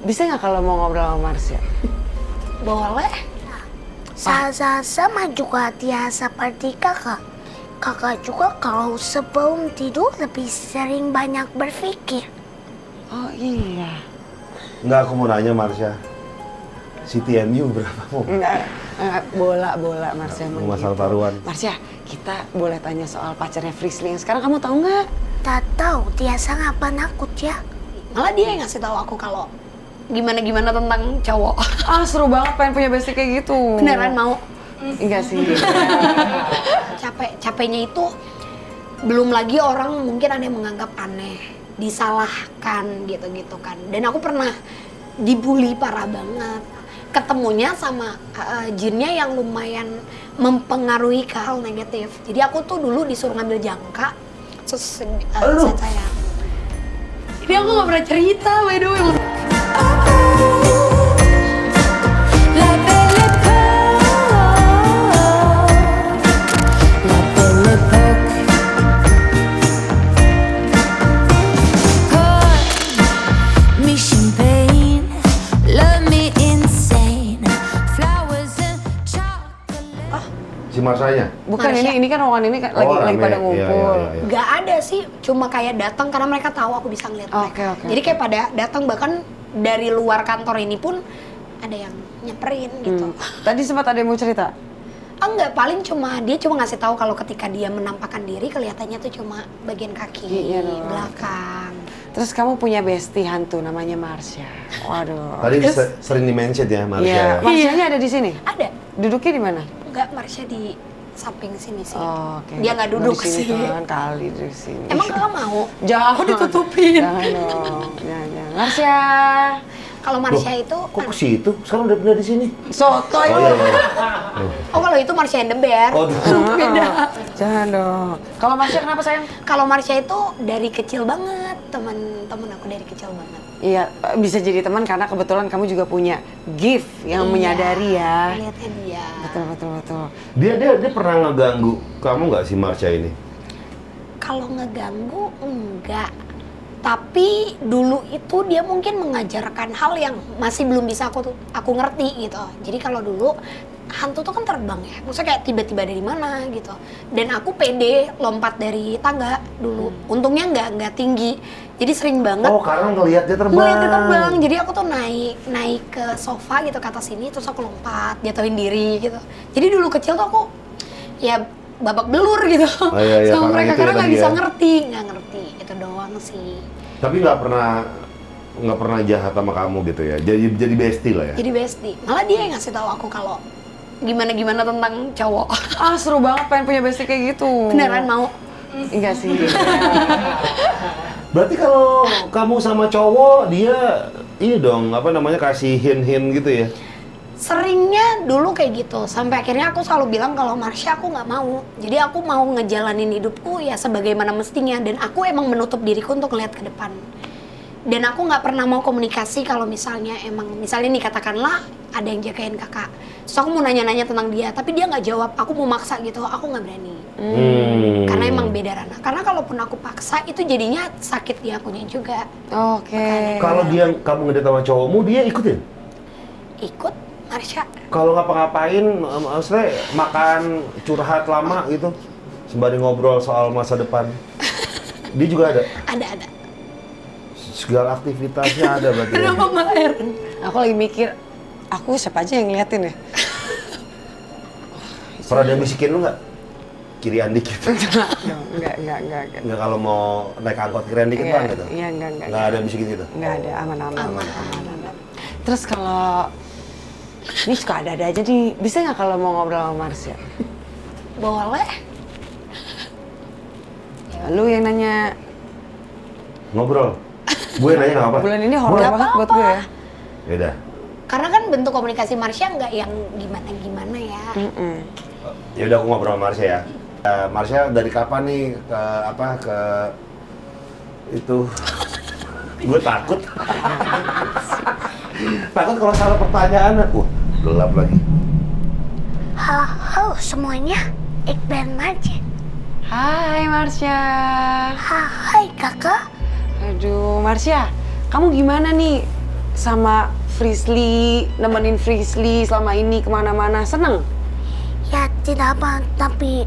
Bisa nggak kalau mau ngobrol sama Marsha? Boleh. Saya sama juga dia seperti kakak. Kakak juga kalau sebelum tidur lebih sering banyak berpikir. Oh iya. Enggak, aku mau nanya Marsha. CTMU berapa mau? Enggak, bola Marsha. Masalah taruhan. Marsha, kita boleh tanya soal pacarnya Frisly yang sekarang kamu tahu nggak? Tak tahu, dia sangat penakut ya. Malah dia yang ngasih tahu aku kalau gimana-gimana tentang cowok. Ah seru banget pengen punya bestie kayak gitu. Beneran mau? Enggak sih. Capeknya itu belum lagi orang mungkin ada yang menganggap aneh, disalahkan gitu-gitu kan. Dan aku pernah dibully parah banget. Ketemunya sama jinnya yang lumayan mempengaruhi ke hal negatif. Jadi aku tuh dulu disuruh ngambil jangka, terus saya. Ini aku nggak pernah cerita, by the way. Si Marshanya? Bukan Marsha. ini kan ruangan ini kan lagi rame. pada Iya, ngumpul. iya, iya. Gak ada sih, cuma kayak datang karena mereka tahu aku bisa ngeliat mereka. Oke. Jadi kayak pada datang, bahkan dari luar kantor ini pun ada yang nyamperin gitu. Tadi sempat ada yang mau cerita? Enggak, paling dia cuma ngasih tahu kalau ketika dia menampakkan diri kelihatannya tuh cuma bagian kaki, Iya dong. belakang. Terus kamu punya bestie hantu namanya Marsha. Waduh. Tadi sering di-mention ya Marsha. Iya. Marshanya ada di sini? Ada? Duduknya di mana? Enggak, Marsha di samping sini sih. Oh, oke. Dia nggak duduk Di sini sih. kan kali di sini. Emang kakak mau? Jauh ditutupin. Jangan dong. Jangan. Marsha. Kalau Marsha itu, Kok ke situ? Sekarang udah pindah di sini. Sotoy. Oh iya, iya. oh kalau itu Marsha and the Bear. Oh, Beda. Jangan dong. Kalau Marsha kenapa sayang? Kalau Marsha itu dari kecil banget, teman-teman aku dari kecil banget. Iya, bisa jadi teman karena kebetulan kamu juga punya gift yang menyadari ya. Lihatnya dia. Betul. dia pernah ngeganggu kamu nggak si Marsha ini? Kalau ngeganggu enggak. Tapi dulu itu dia mungkin mengajarkan hal yang masih belum bisa aku ngerti gitu. Jadi kalau dulu hantu tuh kan terbang ya. Maksudnya kayak tiba-tiba dari mana gitu. Dan aku pede lompat dari tangga dulu. Untungnya nggak tinggi. Jadi sering banget. Oh, karena ngelihat dia terbang. Ngeliat dia terbang. Jadi aku tuh naik ke sofa gitu ke atas sini, terus aku lompat, jatuhin diri gitu. Jadi dulu kecil tuh aku ya babak belur gitu Oh, iya, sama karena mereka itu karena ya nggak tadi bisa ya. nggak ngerti itu doang sih. Tapi nggak pernah jahat sama kamu gitu ya. Jadi bestie lah ya. Jadi bestie. Malah dia yang ngasih tahu aku kalau gimana tentang cowok. Ah seru banget pengen punya bestie kayak gitu. Beneran mau? Enggak sih. Berarti kalau kamu sama cowok dia ini dong kasih hint-hint gitu ya. Seringnya dulu kayak gitu, sampai akhirnya aku selalu bilang kalau Marsha aku nggak mau. Jadi aku mau ngejalanin hidupku ya sebagaimana mestinya, dan aku emang menutup diriku untuk ngeliat ke depan. Dan aku nggak pernah mau komunikasi kalau misalnya nih katakanlah ada yang jagain kakak. Terus aku mau nanya-nanya tentang dia, tapi dia nggak jawab, aku mau maksa gitu, aku nggak berani. Karena emang beda ranah. Karena kalaupun aku paksa itu jadinya sakit di akunya juga. Oke. Kalau kamu ngedate sama cowokmu dia ikutin? Ikut Marsha. Kalau ngapa-ngapain, maksudnya makan curhat lama gitu, sembari ngobrol soal masa depan, dia juga ada? Ada. Segala aktivitasnya ada berarti ya? Kenapa malah heran? Aku lagi mikir, aku siapa aja yang ngeliatin ya? Pernah ada yang bisikin lu nggak? Kirian dikit? Enggak. Nggak, kalau mau naik angkot kirian dikit bang gitu? Iya, enggak. Nggak ada bisikin gitu? Enggak ada, aman. Terus kalau ini suka ada aja nih, bisa nggak kalau mau ngobrol sama Marsha? Boleh. Lu yang nanya. Ngobrol? Gue nanya nggak apa? Bulan ini horor Nggak banget buat gue ya. Yaudah. Karena kan bentuk komunikasi Marsha nggak yang gimana ya. Yaudah aku ngobrol sama Marsha ya. Marsha dari kapan nih ke itu? Gue takut. Takut kalau salah pertanyaan aku. Gelap lagi. Halo semuanya, ik ben Martin. Hai Marsha. Hai kakak. Aduh Marsha, kamu gimana nih? sama Frisly, nemenin Frisly selama ini kemana-mana, seneng? Ya tidak apa, tapi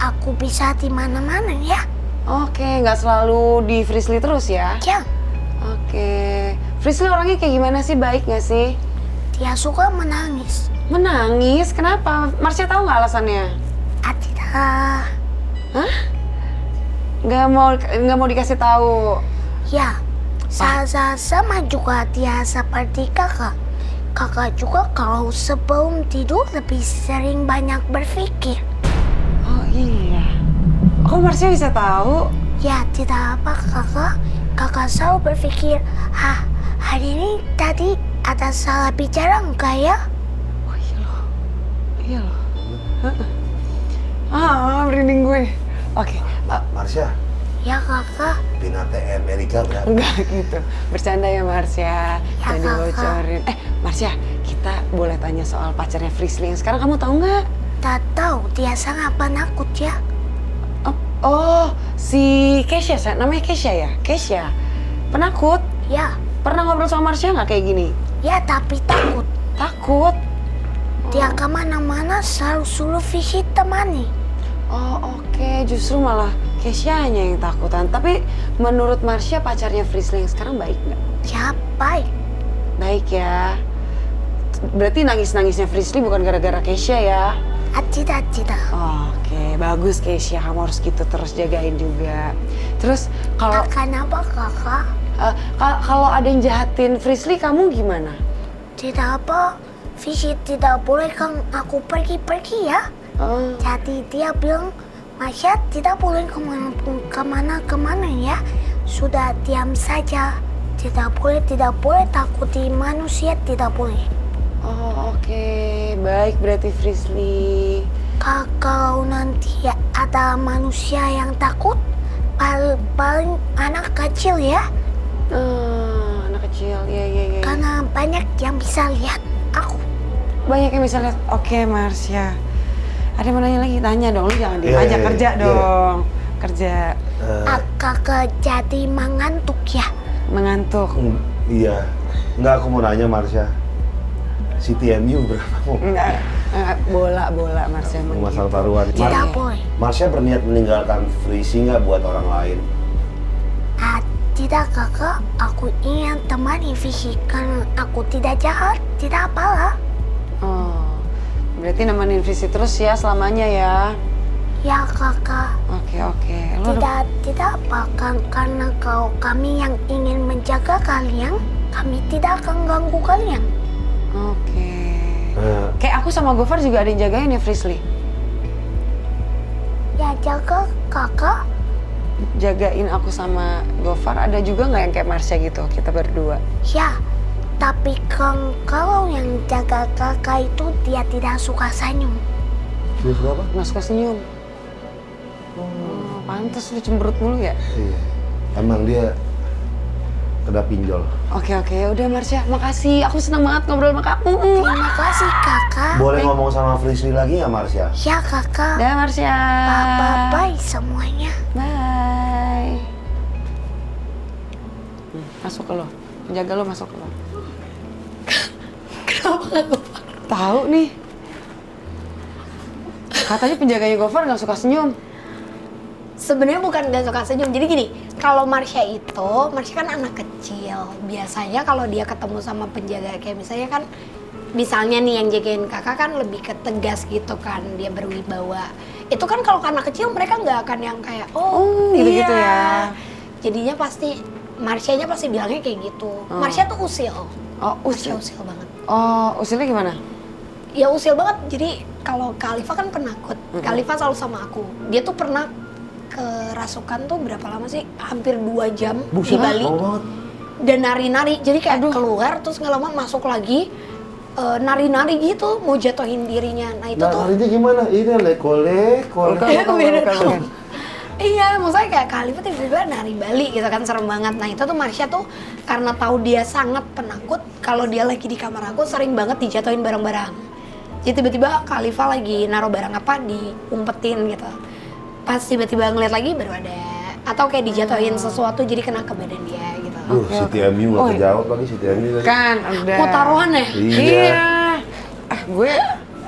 aku bisa di mana-mana ya. Oke, nggak selalu di Frisly terus ya? Ya, Oke, Frisly orangnya kayak gimana sih, baik nggak sih? dia suka menangis. Menangis, kenapa? Marsha tahu nggak alasannya? Tidak. Hah? Nggak mau dikasih tahu. Ya, sama juga dia seperti kakak. Kakak juga kalau sebelum tidur lebih sering banyak berpikir. Oh iya. Kok Marsha bisa tahu? Ya, tidak apa kakak. Kakak selalu berpikir, hari ini tadi ada salah bicara enggak ya? Oh iya loh. Iya loh. Merinding gue. Oke. Marsha, Ya kakak. pindah Amerika berapa? Enggak gitu. Bercanda ya Marsha. Ya, Jangan Kakak. dibocorin. Marsha, kita boleh tanya soal pacarnya Frisly yang sekarang, kamu tahu nggak? Tak tahu, dia sangat penakut ya. Oh, si Kesha, namanya Kesha ya? Kesha. Penakut? Ya, Pernah ngobrol sama Marsha nggak kayak gini? ya tapi takut. Takut? Dia kemana-mana selalu suruh visit temani. Oh oke, justru malah Kesha-nya yang takutan. Tapi menurut Marsha pacarnya Frisly yang sekarang baik nggak? Ya baik. Baik ya. Berarti nangis-nangisnya Frisly bukan gara-gara Kesha ya? Tidak. Oke, bagus Kesha. Kamu harus gitu terus jagain juga. Terus kalau Kenapa kakak? kalau ada yang jahatin Frisly, kamu gimana? Tidak apa, visit tidak boleh kan aku pergi-pergi ya. Oh, Jadi dia bilang, Masya tidak boleh kemana-kemana ya. Sudah diam saja. Tidak boleh takuti manusia, tidak boleh. oh oke. Baik berarti Frisly. Kalau nanti ada manusia yang takut, paling anak kecil ya. Anak kecil, iya. Karena banyak yang bisa lihat aku. Banyak yang bisa lihat. Oke, Marsha. Ada yang mau nanya lagi? Tanya dong, lu jangan diem Iya, aja. iya, Kerja iya. dong. Kerja. Kakak jadi mengantuk ya. Mengantuk. Iya. Enggak, aku mau nanya Marsha. Si TMU berapa mau? Enggak, bola Marsha. Mau masalah taruhan. Tidak boleh. Marsha berniat meninggalkan Frisly nggak buat orang lain? Tidak kakak, aku ingin temani fisik karena aku tidak jahat, tidak apalah. Oh, berarti nemenin Frisly terus ya selamanya ya? Ya kakak, Oke. Lu tidak apa kan karena kalau kami yang ingin menjaga kalian, kami tidak akan ganggu kalian. Oke. Kayak aku sama Gofar juga ada yang jagain ya Frisly? Ya jaga kakak, Jagain aku sama Gofar, ada juga nggak yang kayak Marsha gitu, kita berdua? ya. Tapi kalau yang jaga kakak itu dia tidak suka senyum. Dia berapa? Nggak suka senyum. Pantes lu cemberut mulu ya? Iya. Emang dia kena pinjol. Oke, ya udah Marsha, makasih. Aku senang banget ngobrol sama kamu. Terima kasih kakak. Boleh ngomong sama Frisly lagi nggak Marsha? Ya kakak. Dah Marsha. Bye semuanya. Bye. Masuk ke lo. Penjaga lo masuk ke lo. Kenapa nggak gue? Tahu nih. Katanya penjaganya Gofar nggak suka senyum. Sebenarnya bukan gak suka senyum. Jadi gini, kalau Marsha kan anak kecil. Biasanya kalau dia ketemu sama penjaga kayak misalnya nih yang jagain kakak kan lebih ke tegas gitu kan, dia berwibawa. Itu kan kalau anak kecil mereka nggak akan yang kayak gitu-gitu iya. ya. Jadinya pasti Marshanya pasti bilangnya kayak gitu. Marsha tuh usil. Oh, Marsha usil. usil banget. Oh, usilnya gimana? Ya usil banget. Jadi kalau Kak Alifa kan penakut. Kak Alifa selalu sama aku. Dia tuh pernah kerasukan tuh berapa lama sih? Hampir 2 jam di Bali. Dan nari-nari. Jadi kayak keluar terus nggak lama masuk lagi. Nari-nari gitu mau jatuhin dirinya. Nah itu tuh Narinya gimana? Ini leko-leko. Bukan. iya, maksudnya kayak Kak Alifa tiba-tiba nari Bali gitu kan, serem banget. Nah itu tuh Marsha tuh karena tahu dia sangat penakut, kalau dia lagi di kamar aku sering banget dijatuhin barang-barang. Jadi tiba-tiba Kak Alifa lagi naruh barang apa diumpetin gitu. Pas tiba-tiba ngeliat lagi baru ada. Atau kayak dijatuhin sesuatu jadi kena ke badan dia gitu. City MU nggak kejawab lagi City MU tadi. Kan udah. Mau taruhan ya? Iya.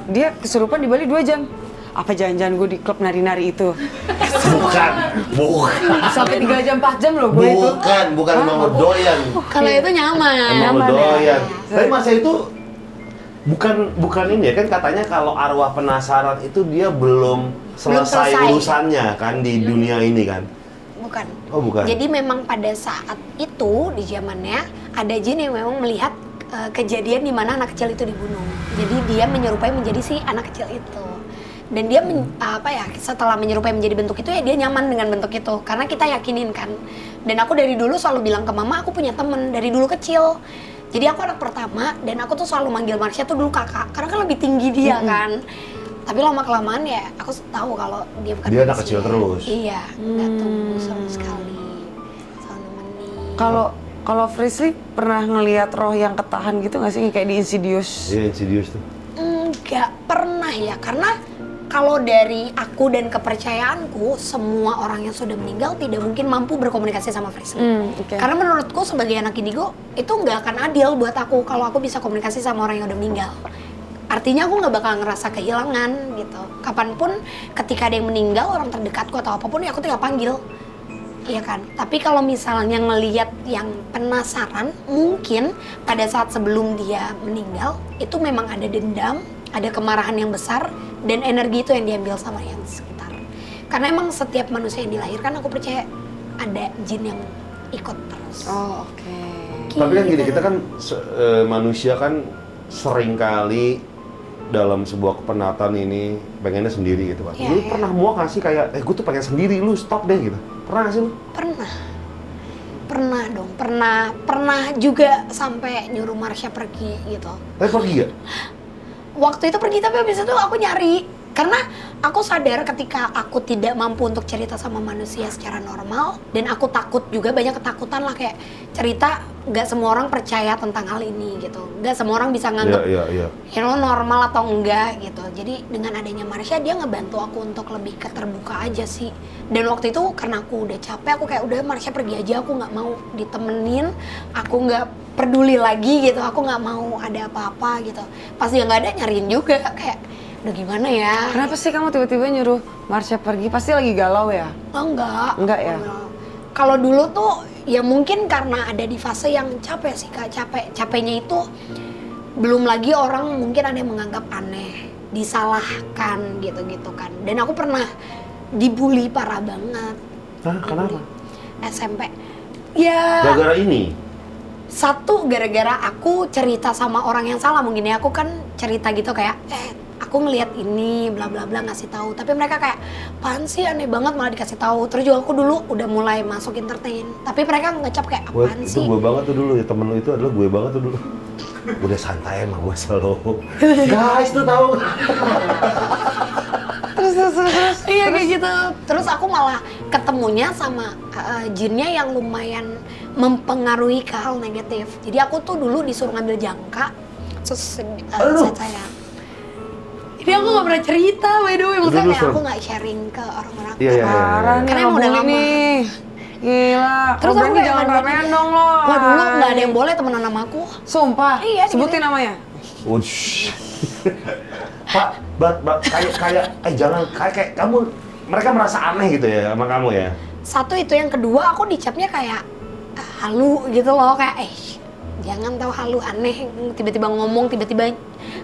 Dia kesurupan di Bali 2 jam. Apa jangan-jangan gue di klub nari-nari itu? Bukan. Sampai 3 jam 4 jam loh gue itu. Bukan emang doyan. Kalau itu nyaman. Emang Nyaman, doyan. ya. Tapi masa itu bukan ini ya kan katanya kalau arwah penasaran itu dia belum selesai urusannya kan di dunia ini kan. Bukan. Oh, bukan. Jadi memang pada saat itu di zamannya ada jin yang memang melihat kejadian di mana anak kecil itu dibunuh. Jadi dia menyerupai menjadi si anak kecil itu. Dan dia setelah menyerupai menjadi bentuk itu ya dia nyaman dengan bentuk itu karena kita yakinin kan. Dan aku dari dulu selalu bilang ke mama aku punya temen dari dulu kecil. Jadi aku anak pertama dan aku tuh selalu manggil Marsha tuh dulu kakak karena kan lebih tinggi dia kan. Tapi lama-kelamaan ya aku tahu kalau dia bukan dia anak kecil terus. Iya, nggak tumbuh sama sekali. Selalu nemenin. Kalau Frisly pernah ngelihat roh yang ketahan gitu nggak sih kayak di Insidious? Iya, Insidious tuh. Enggak pernah ya, karena kalau dari aku dan kepercayaanku, semua orang yang sudah meninggal tidak mungkin mampu berkomunikasi sama Frisly. Okay. Karena menurutku sebagai anak indigo, itu nggak akan adil buat aku kalau aku bisa komunikasi sama orang yang udah meninggal. Artinya aku nggak bakal ngerasa kehilangan gitu. Kapanpun ketika ada yang meninggal, orang terdekatku atau apapun ya aku tinggal panggil. Iya kan? Tapi kalau misalnya ngelihat yang penasaran, mungkin pada saat sebelum dia meninggal, itu memang ada dendam, ada kemarahan yang besar, dan energi itu yang diambil sama yang sekitar. Karena emang setiap manusia yang dilahirkan, aku percaya ada jin yang ikut terus. Oh, oke. Tapi kan gini, kita kan manusia kan sering kali dalam sebuah kepenatan ini pengennya sendiri gitu kan. Iya, Lu iya. pernah muak gak sih kayak, gue tuh pengen sendiri, lu stop deh gitu. Pernah gak sih lu? Pernah dong, pernah juga sampai nyuruh Marsha pergi gitu. Tapi pergi gak? Waktu itu pergi tapi habis itu aku nyari. Karena aku sadar ketika aku tidak mampu untuk cerita sama manusia secara normal. Dan aku takut juga, banyak ketakutan lah kayak cerita gak semua orang percaya tentang hal ini gitu. Gak semua orang bisa nganggep Iya. ya lo normal atau enggak gitu. Jadi dengan adanya Marsha dia ngebantu aku untuk lebih keterbuka aja sih. Dan waktu itu karena aku udah capek, aku kayak udah Marsha pergi aja, aku gak mau ditemenin. Aku gak peduli lagi gitu, aku gak mau ada apa-apa gitu. Pas dia gak ada nyariin juga kayak udah gimana ya. Kenapa sih kamu tiba-tiba nyuruh Marsha pergi? Pasti lagi galau ya? Oh, enggak. Enggak ya? Kalau dulu tuh ya mungkin karena ada di fase yang capek sih Kak. Capeknya itu belum lagi orang mungkin ada yang menganggap aneh, disalahkan gitu-gitu kan. Dan aku pernah dibully parah banget. Hah, kenapa? SMP. Ya Gara-gara ini? satu gara-gara aku cerita sama orang yang salah mungkin ya. Aku kan cerita gitu kayak aku ngelihat ini bla bla bla ngasih tahu, tapi mereka kayak apaan sih aneh banget malah dikasih tahu. Terus juga aku dulu udah mulai masuk entertain, tapi mereka ngecap kayak apaan Itu sih. gue banget tuh dulu ya, temen lu itu adalah gue banget tuh dulu. Udah santai emang gue selalu. Guys tuh tahu. Terus. Iya kayak gitu. Terus aku malah ketemunya sama jinnya yang lumayan mempengaruhi ke hal negatif. Jadi aku tuh dulu disuruh ngambil jangka, terus saya. Jadi aku gak pernah cerita, by the way. Maksudnya kayak aku gak sharing ke orang-orang. Iya. Parah nih, Karena emang udah lama. nih. Gila, Terus kalau aku berani kayak jangan nggak ramean berani. dong lo. Wah dulu gak ada yang boleh temenan sama aku. Sumpah? Iya, Sebutin gitu. namanya. Wush. Pak, kayak jangan kayak kamu, mereka merasa aneh gitu ya sama kamu ya? Satu itu, yang kedua aku dicapnya kayak halu gitu loh, kayak jangan tahu halu, aneh, tiba-tiba ngomong, tiba-tiba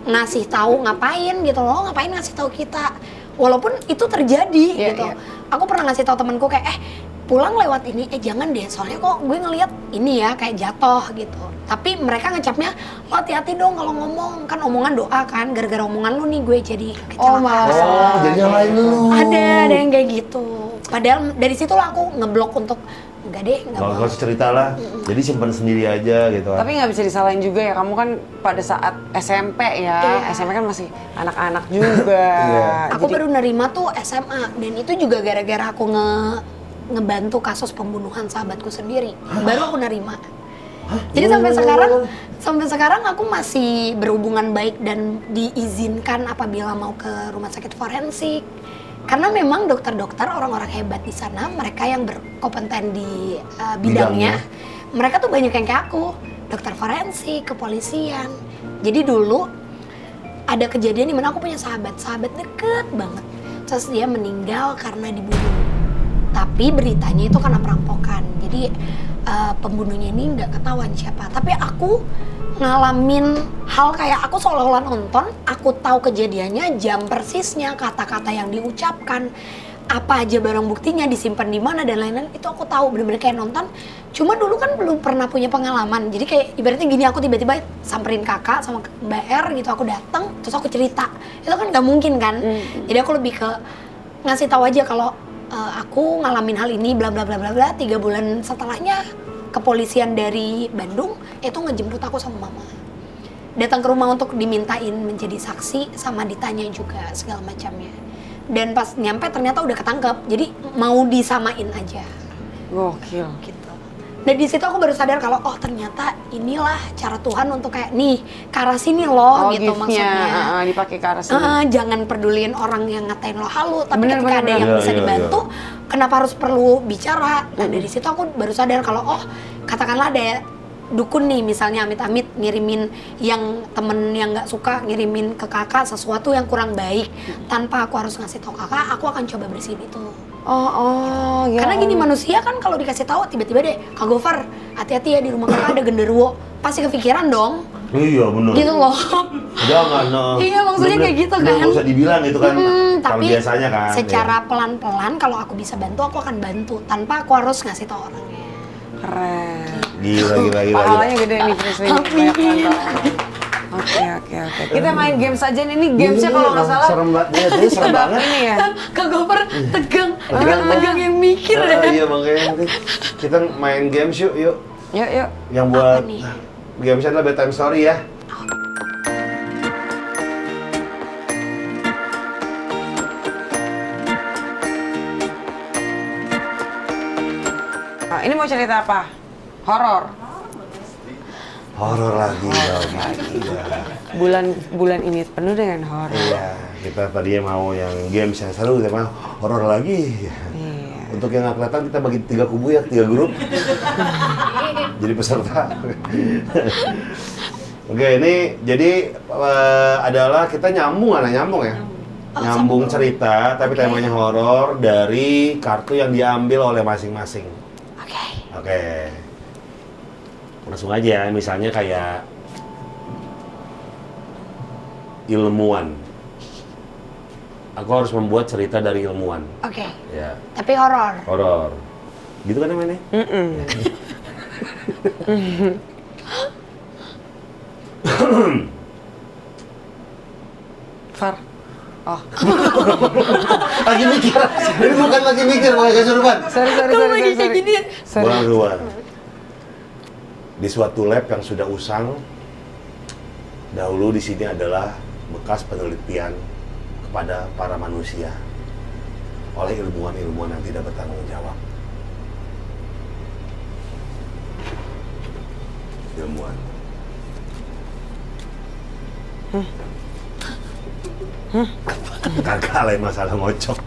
ngasih tahu, ngapain gitu loh, ngapain ngasih tahu kita, walaupun itu terjadi gitu. Aku pernah ngasih tahu temanku kayak pulang lewat ini, jangan deh, soalnya kok gue ngelihat ini ya kayak jatuh gitu. Tapi mereka ngecapnya, lo hati-hati dong kalau ngomong, kan omongan doa kan, gara-gara omongan lu nih gue jadi kecelakaan. Oh, jadi nyalain lu. Ada yang kayak gitu. Padahal dari situ lah aku ngeblok untuk enggak deh, enggak mau. Gak usah cerita lah, jadi simpan sendiri aja gitu. Tapi nggak bisa disalahin juga ya, kamu kan pada saat SMP ya, Iya. SMP kan masih anak-anak juga. Aku Jadi- baru nerima tuh SMA, dan itu juga gara-gara aku ngebantu kasus pembunuhan sahabatku sendiri. Baru aku nerima. Jadi sampai sekarang aku masih berhubungan baik dan diizinkan apabila mau ke rumah sakit forensik. Karena memang dokter-dokter, orang-orang hebat di sana, mereka yang berkompeten di bidangnya, mereka tuh banyak yang kayak aku, dokter forensik, kepolisian. Jadi dulu ada kejadian di mana aku punya sahabat deket banget. Terus dia meninggal karena dibunuh. Tapi beritanya itu karena perampokan. Jadi pembunuhnya ini nggak ketahuan siapa. Tapi aku ngalamin hal kayak aku seolah-olah nonton, aku tahu kejadiannya, jam persisnya, kata-kata yang diucapkan, apa aja barang buktinya disimpan di mana dan lain-lain, itu aku tahu bener-bener kayak nonton. Cuma dulu kan belum pernah punya pengalaman, jadi kayak ibaratnya gini, aku tiba-tiba samperin kakak sama Mbak R gitu, aku datang terus aku cerita, itu kan nggak mungkin kan. Jadi aku lebih ke ngasih tahu aja kalau aku ngalamin hal ini bla bla bla bla bla. 3 bulan setelahnya kepolisian dari Bandung itu ngejemput aku sama mama, datang ke rumah untuk dimintain menjadi saksi sama ditanya juga segala macamnya. Dan pas nyampe ternyata udah ketangkep, jadi mau disamain aja. Gokil. Gitu. Dan di situ aku baru sadar kalau oh ternyata inilah cara Tuhan untuk kayak nih ke arah sini loh gitu maksudnya. Dipakai ke arah sini. Jangan peduliin orang yang ngatain lo halu, tapi Bener, ketika bener, ada yang bener. bisa Iya, iya, dibantu, kenapa harus perlu bicara? Nah dari situ aku baru sadar kalau oh katakanlah ada dukun nih misalnya amit-amit ngirimin yang temen yang nggak suka ngirimin ke kakak sesuatu yang kurang baik, tanpa aku harus ngasih tahu kakak, aku akan coba bersihin itu. Ya. Karena gini, manusia kan kalau dikasih tahu tiba-tiba deh, Kak Gofar, hati-hati ya di rumah kakak ada genderuwo, pasti kepikiran dong. Iya bener. Gitu loh. Jangan. No. Iya, maksudnya kayak gitu kan. Nggak usah dibilang gitu kan. Kalau Tapi biasanya kan. secara pelan-pelan kalau aku bisa bantu, aku akan bantu tanpa aku harus ngasih tahu orangnya. Keren. Gila. Pahalanya gede nih Chris ini. Banyak banget. Oke. Kita main games aja nih. Ini gamesnya kalau nggak salah. Serem banget. Dia serem banget. Ini ya. Kak Gofar tegang yang mikir Ah, ya. iya makanya nanti kita main games yuk. Yuk. Yang buat Apa nih? gamesnya adalah bedtime story ya. Nah, ini mau cerita apa? Horor. Horor lagi dong. Bulan ini penuh dengan horor. Iya, kita tadinya mau yang games yang seru, tema horor lagi. Iya. Untuk yang nggak kelihatan kita bagi 3 kubu ya, 3 grup. Jadi peserta. Oke, ini jadi adalah kita nyambung ya? Nyambung cerita, tapi temanya horor dari kartu yang diambil oleh masing-masing. Oke. Langsung aja, misalnya kayak ilmuwan. Aku harus membuat cerita dari ilmuwan. Oke. Ya. Tapi horor. Horor. Gitu kan namanya? Far. Oh. Lagi mikir. Ini bukan lagi mikir, malah kesurupan. Sorry. Buruan. Di suatu lab yang sudah usang, dahulu di sini adalah bekas penelitian kepada para manusia oleh ilmuwan-ilmuwan yang tidak bertanggung jawab. Ilmuwan. Kagak lain masalah ngocok.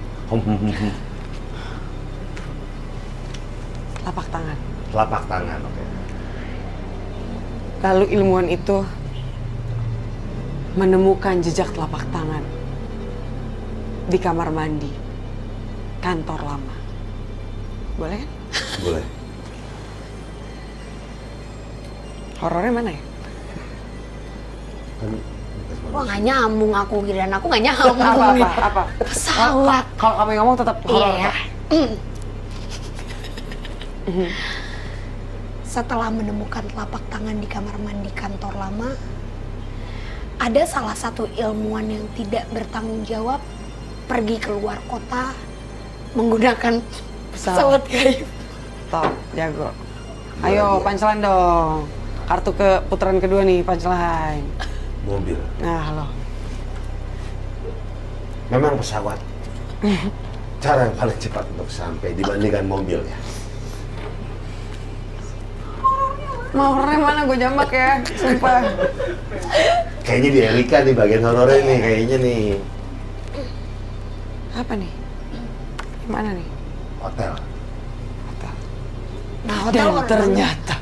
Telapak tangan, oke. Lalu ilmuwan itu menemukan jejak telapak tangan di kamar mandi kantor lama. Boleh kan? Boleh. Horornya mana ya? Kan Wah nggak nyambung aku, kirain aku nggak nyambung. Apa? Pesawat. Kalau kamu yang ngomong tetap horor. Iya ya. Setelah menemukan telapak tangan di kamar mandi kantor lama, ada salah satu ilmuwan yang tidak bertanggung jawab pergi keluar kota menggunakan pesawat gaib. Top, jago. Ayo punchline dong. Kartu ke putaran kedua nih, punchline. mobil. Nah, halo. Memang pesawat. Cara yang paling cepat untuk sampai dibandingkan mobil ya. Mau horornya mana? Gue jambak ya, sumpah. Kayaknya di Erika nih bagian horornya nih, kayaknya nih. Apa nih? Gimana nih? Hotel. Nah hotel Dan horor. ternyata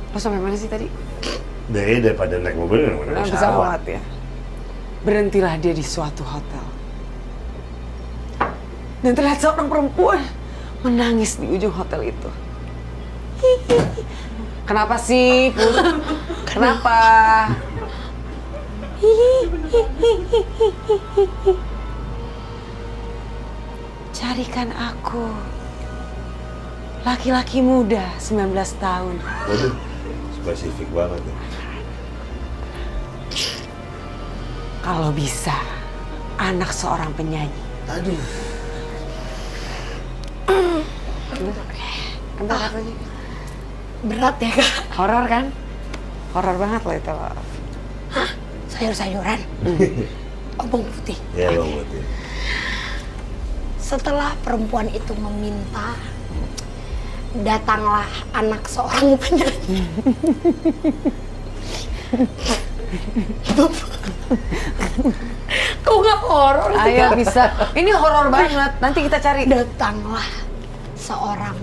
Lo sampai mana sih tadi? Daripada naik mobil, naik pesawat. Ya. Berhentilah dia di suatu hotel. Dan terlihat seorang perempuan menangis di ujung hotel itu. Kenapa sih, Put? Kenapa? Carikan aku laki-laki muda 19 tahun. Waduh, spesifik banget ya. Kalau bisa, anak seorang penyanyi. Aduh. Entar lagi. Berat ya Kak? Horor kan? Horor banget loh itu. Hah? Sayur-sayuran? Oh, bawang putih. Ya, bawang putih. Setelah perempuan itu meminta, datanglah anak seorang penyanyi. Kok nggak horor sih? Ayo bisa. Ini horor banget. Nanti kita cari. Datanglah seorang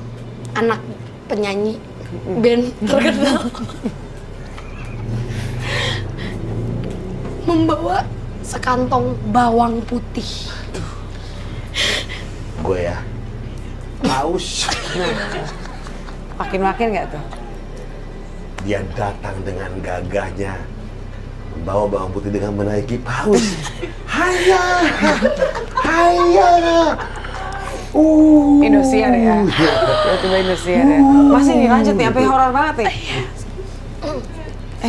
anak penyanyi band terkenal membawa sekantong bawang putih. Gue ya, haus. Makin-makin nggak tuh? Dia datang dengan gagahnya, membawa bawang putih dengan menaiki paus. Haya, haya. Indosiar ya. Tiba-tiba Indosiar ya. Masih nih lanjut nih, sampai horor banget nih.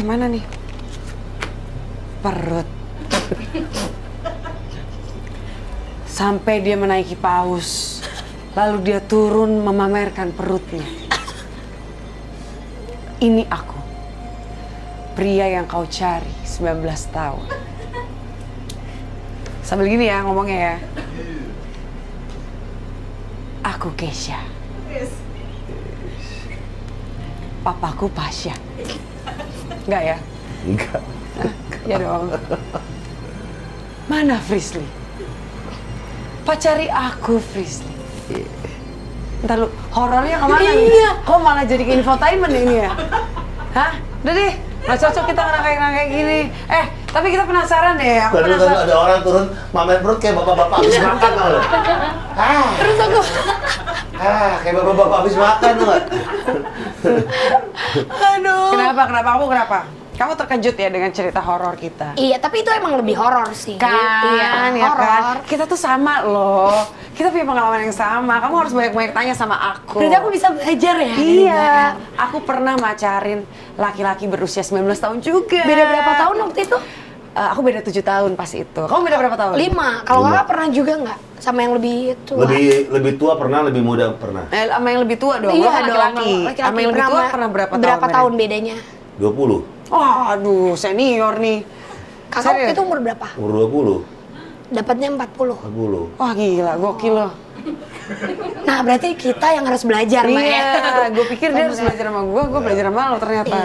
Mana nih? Perut. Sampai dia menaiki paus. Lalu dia turun memamerkan perutnya. Ini aku. Pria yang kau cari 19 tahun. Sambil gini ya ngomongnya ya. Aku Kesha. Papaku Pasha. Enggak ya? Enggak. Ya dong. Mana Frisly? Pacari aku Frisly. Ntar lu, horornya kemana nih? Iya. Kok malah jadi infotainment ini ya? Hah? Udah deh, nggak cocok kita ngerangkai gini. Tapi kita penasaran deh. Aku Tadi penasaran. ada orang turun mamer perut kayak bapak-bapak habis makan tau lo. Terus aku, Kayak bapak-bapak habis makan tau nggak? aduh. Kenapa? Kamu terkejut ya dengan cerita horor kita? Iya, tapi itu emang lebih horor sih. Kan, Iya, ya horor. kan? Kita tuh sama loh. Kita punya pengalaman yang sama. Kamu harus banyak-banyak tanya sama aku. Berarti aku bisa belajar ya? dari Iya, Mbak? aku pernah macarin laki-laki berusia 19 tahun juga. Beda berapa tahun waktu itu? Aku beda 7 tahun pas itu. Kamu beda berapa tahun? 5. Kalau 5. kakak pernah juga nggak? Sama yang lebih tua? Lebih tua pernah, lebih muda pernah. Sama yang lebih tua dong. Iya Lo kan dong, laki-laki. Sama yang lebih tua pernah berapa tahun? Berapa tahun bedanya? 20, Oh, aduh, senior nih. Kakak waktu Serius? itu umur berapa? umur 20, Dapatnya 40. 40. Wah gila, gokil loh. Nah, berarti kita yang harus belajar, Mbak ya. Iya, gue pikir dia harus belajar sama gue belajar sama lo ternyata.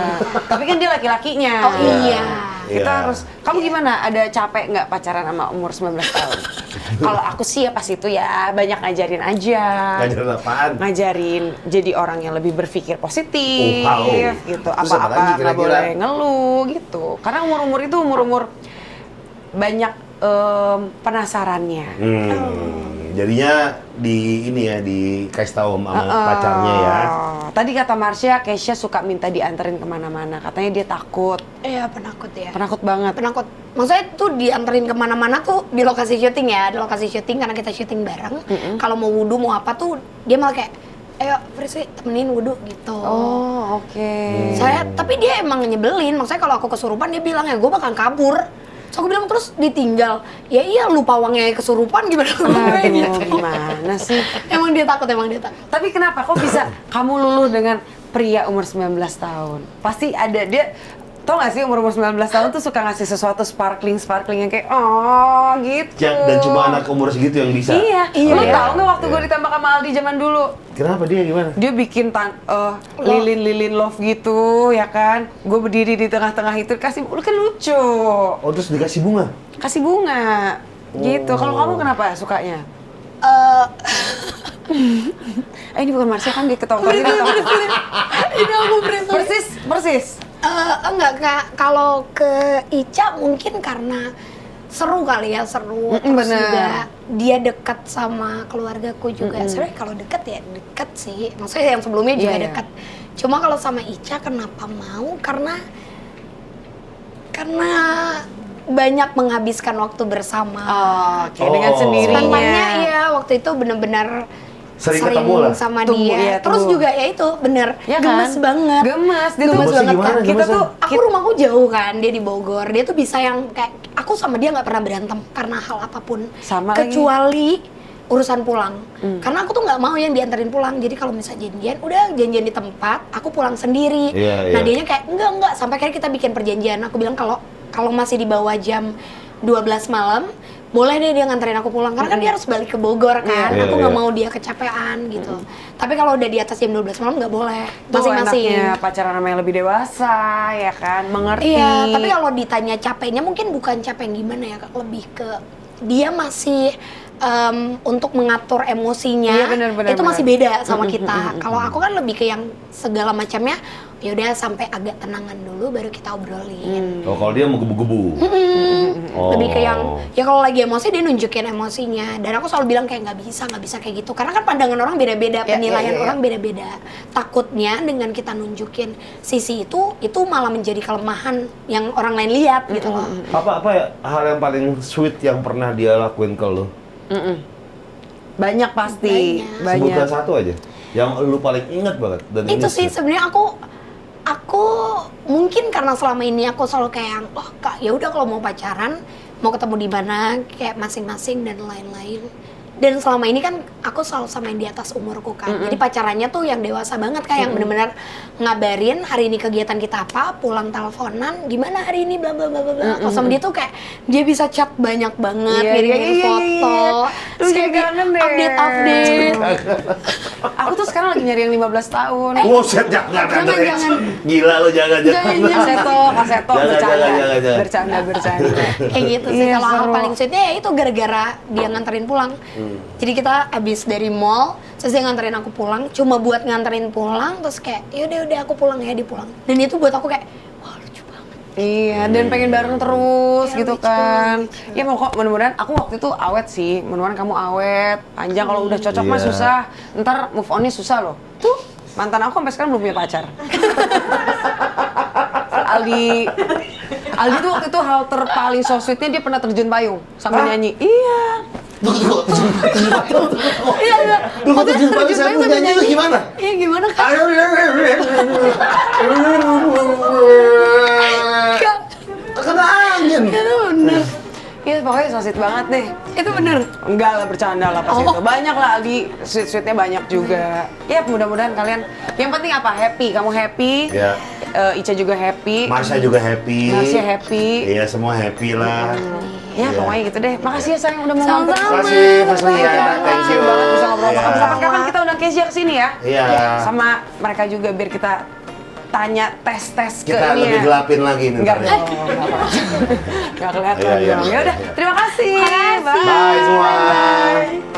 Tapi kan dia laki-lakinya. Oh iya. Kita Iya. harus, kamu gimana? Ada capek nggak pacaran sama umur 19 tahun? Kalau aku sih ya pas itu ya banyak ngajarin aja. Ngajarin apaan? Ngajarin jadi orang yang lebih berpikir positif, Oh, wow. gitu. Terus apa lagi Apa-apa nggak kira-kira? boleh ngeluh gitu. Karena umur-umur itu umur-umur banyak penasarannya. Jadinya dikasih tahu sama pacarnya ya. Tadi kata Marsha, Kesha suka minta dianterin kemana-mana. Katanya dia takut, Iya, penakut ya. penakut banget. Penakut. Maksudnya tuh dianterin kemana-mana tuh di lokasi syuting ya. Di lokasi syuting karena kita syuting bareng. Kalau mau wudhu mau apa tuh dia malah kayak, ayo Frisly temenin wudhu gitu. Oh, oke. Tapi dia emang nyebelin. Maksudnya kalau aku kesurupan dia bilang ya gue bakal kabur. So aku bilang terus ditinggal. Ya iya lu pawangnya kesurupan gimana gue Aduh, gitu. gimana sih? Emang dia takut. Tapi kenapa kok bisa kamu luluh dengan pria umur 19 tahun? Pasti ada dia. Tau gak sih umur 19 tahun tuh suka ngasih sesuatu sparkling yang kayak oh gitu. Dan cuma anak umur segitu yang bisa. Iya. Lo tau nggak waktu Iya. gue ditembak sama Aldi zaman dulu? Kenapa dia gimana? Dia bikin lilin love gitu ya kan. Gue berdiri di tengah-tengah itu kasih, kan lucu. Oh, terus dikasih bunga? Kasih bunga gitu. Kalau kamu kenapa sukanya? Ini bukan Marsha kan dia ketawa-tawa gitu. Ini aku beritahu. Persis. Enggak Kak, kalau ke Ica mungkin karena seru kali ya, seru. Terus bener. juga dia dekat sama keluargaku juga. Sebenarnya kalau dekat ya dekat sih. Maksudnya yang sebelumnya juga Iya, iya. dekat. Cuma kalau sama Ica kenapa mau? Karena banyak menghabiskan waktu bersama. Oke, dengan Oh. sendirinya. Spend-nya ya waktu itu bener-bener Sering ketemu lah. sama Tunggu, dia. iya, Terus tunggu. juga ya itu bener Ya kan? gemes banget. Gemes, dia tuh Gemes banget gimana, kan. Kita gemesnya? tuh aku rumahku jauh kan, dia di Bogor. Dia tuh bisa yang kayak aku sama dia nggak pernah berantem karena hal apapun. Sama kecuali urusan pulang. Karena aku tuh nggak mau yang dianterin pulang. Jadi kalau misalnya janjian, udah janjian di tempat, aku pulang sendiri. Iya, Nah, iya. dianya kayak enggak sampai akhirnya kita bikin perjanjian. Aku bilang kalau masih di bawah jam 12 malam, boleh deh dia nganterin aku pulang karena kan dia harus balik ke Bogor kan. Iya, Aku nggak iya. mau dia kecapean gitu. Tapi kalau udah di atas jam 12 malam nggak boleh. Tuh Masing-masing. enaknya pacaran sama yang lebih dewasa, ya kan? Mengerti. Iya, tapi kalau ditanya capeknya mungkin bukan capek yang gimana ya, Kak. Lebih ke dia masih untuk mengatur emosinya. Iya, benar, itu masih beda sama kita. Kalau aku kan lebih ke yang segala macamnya ya udah sampai agak tenangan dulu baru kita obrolin. Oh, kalau dia mau gebu-gebu. Oh. Lebih ke yang ya kalau lagi emosi dia nunjukin emosinya, dan aku selalu bilang kayak nggak bisa kayak gitu karena kan pandangan orang beda-beda, Ya, penilaian ya. orang beda-beda. Takutnya dengan kita nunjukin sisi itu malah menjadi kelemahan yang orang lain lihat gitu loh. Apa ya hal yang paling sweet yang pernah dia lakuin ke lu? Banyak pasti. Sebutkan Banyak. satu aja. Yang lu paling inget banget dan Itu ini sih sebenarnya aku mungkin karena selama ini aku selalu kayak yang, oh Kak, ya udah kalau mau pacaran mau ketemu di mana kayak masing-masing dan lain-lain. Dan selama ini kan aku selalu sama yang di atas umurku kan. Jadi pacarannya tuh yang dewasa banget, kayak yang bener-bener ngabarin hari ini kegiatan kita apa, pulang teleponan, gimana hari ini bla bla bla bla bla. Kalau sama dia tuh kayak dia bisa chat banyak banget, Iya, ngirimin iya. foto, Terus kayak kayak kangen deh. update. Aku tuh sekarang lagi nyari yang 15 tahun. Buset, jangan. jangan. Gila lu, jangan. Kaseto, Jangan. bercanda. Kayak gitu sih. Iya, Kalau hal seru. paling sweetnya ya itu gara-gara dia nganterin pulang. Jadi kita abis dari mall, terus dia nganterin aku pulang, cuma buat nganterin pulang, terus kayak yaudah aku pulang ya, dia pulang. Dan itu buat aku kayak wah lucu banget. Iya, dan pengen bareng terus Iya, gitu lucu kan. banget. Ya mau kok mudah-mudahan aku waktu itu awet sih. Mudah-mudahan kamu awet, panjang. Kalau udah cocok mah Iya. susah. Ntar move on-nya susah loh. Tuh, mantan aku sampai sekarang belum punya pacar. Aldi tuh waktu itu hal terpaling so sweet-nya dia pernah terjun payung sambil nyanyi. Iya. Iya. Lu kok terjun payung sambil nyanyi itu gimana? Iya gimana Kak? Kena angin. Itu bener. Iya, pokoknya so sweet banget deh. Itu bener. Enggak lah, bercanda lah pas itu. Banyak lah Aldi, sweet-sweetnya banyak juga. Ya mudah-mudahan kalian, yang penting apa? Happy, kamu happy. Ya. Ica juga happy. Marsha juga happy. Marsha happy. Iya, semua happy lah. Ya Iya. pokoknya gitu deh. Makasih ya sayang udah mau Sama-sama. mampir. Makasih, Mas Lia. Thank you Thank you. banget bisa ngobrol. Iya. Kapan-kapan kita undang Kezia ke sini ya. Iya. Sama mereka juga biar kita tanya tes-tes ke Kita ini lebih ya. gelapin lagi nih. Enggak ntar ya. dong, enggak kelihatan Iya, iya, dong. iya, Ya udah, iya. terima kasih. Bye semua.